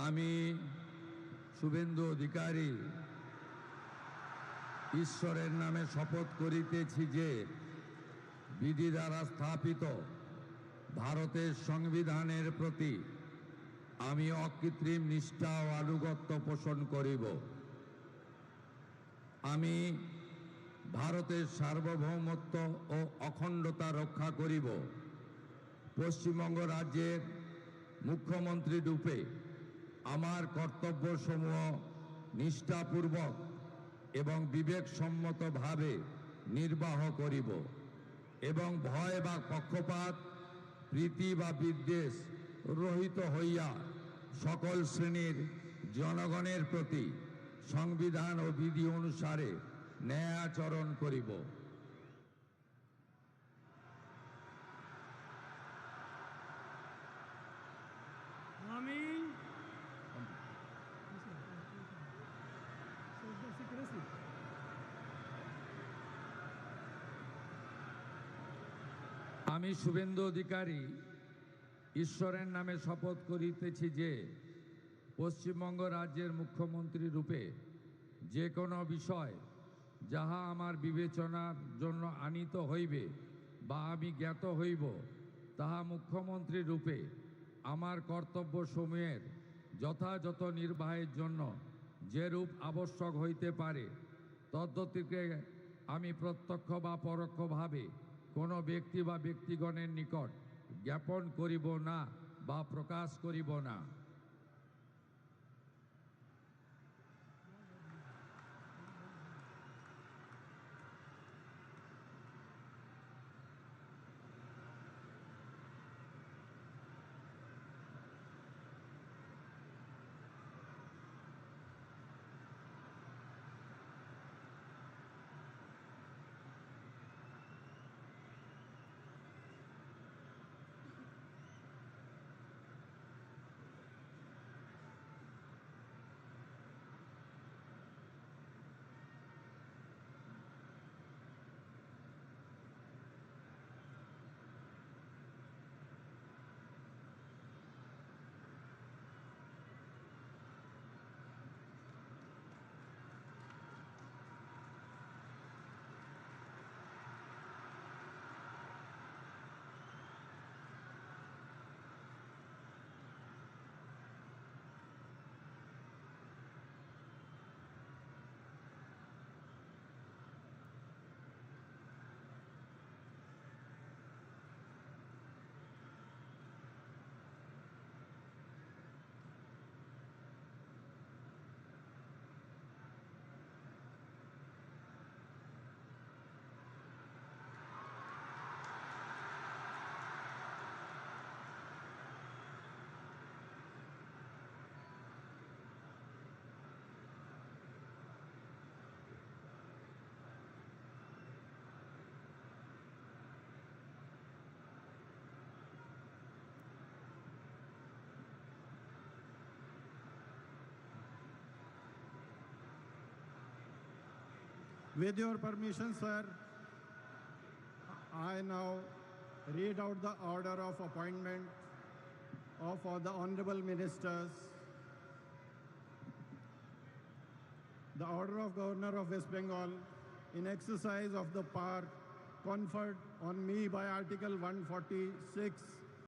আমি শুভেন্দু অধিকারী ঈশ্বরের নামে শপথ করিতেছি যে বিধি দ্বারা স্থাপিত ভারতের সংবিধানের প্রতি আমি অকৃত্রিম নিষ্ঠা ও আনুগত্য পোষণ করিব। আমি ভারতের সার্বভৌমত্ব ও অখণ্ডতা রক্ষা করিব। পশ্চিমবঙ্গ রাজ্যের মুখ্যমন্ত্রী রূপে আমার কর্তব্যসমূহ নিষ্ঠাপূর্বক এবং বিবেকসম্মতভাবে নির্বাহ করিব এবং ভয় বা পক্ষপাত, প্রীতি বা বিদ্বেষ রহিত হইয়া সকল শ্রেণীর জনগণের প্রতি সংবিধান ও বিধি অনুসারে ন্যায় আচরণ করিব। আমি শুভেন্দু অধিকারী ঈশ্বরের নামে শপথ করিতেছি যে পশ্চিমবঙ্গ রাজ্যের মুখ্যমন্ত্রী রূপে যে কোনো বিষয় যাহা আমার বিবেচনার জন্য আনীত হইবে বা আমি জ্ঞাত হইব, তাহা মুখ্যমন্ত্রী রূপে আমার কর্তব্যসমূহের যথাযথ নির্বাহের জন্য যেরূপ আবশ্যক হইতে পারে তদ্গতিকে আমি প্রত্যক্ষ বা পরোক্ষভাবে কোনো ব্যক্তি বা ব্যক্তিগণের নিকট জ্ঞাপন করিব না বা প্রকাশ করিব না। With your permission, sir, I now read out the order of appointment of all the honorable ministers. The order of Governor of West Bengal in exercise of the power conferred on me by Article 146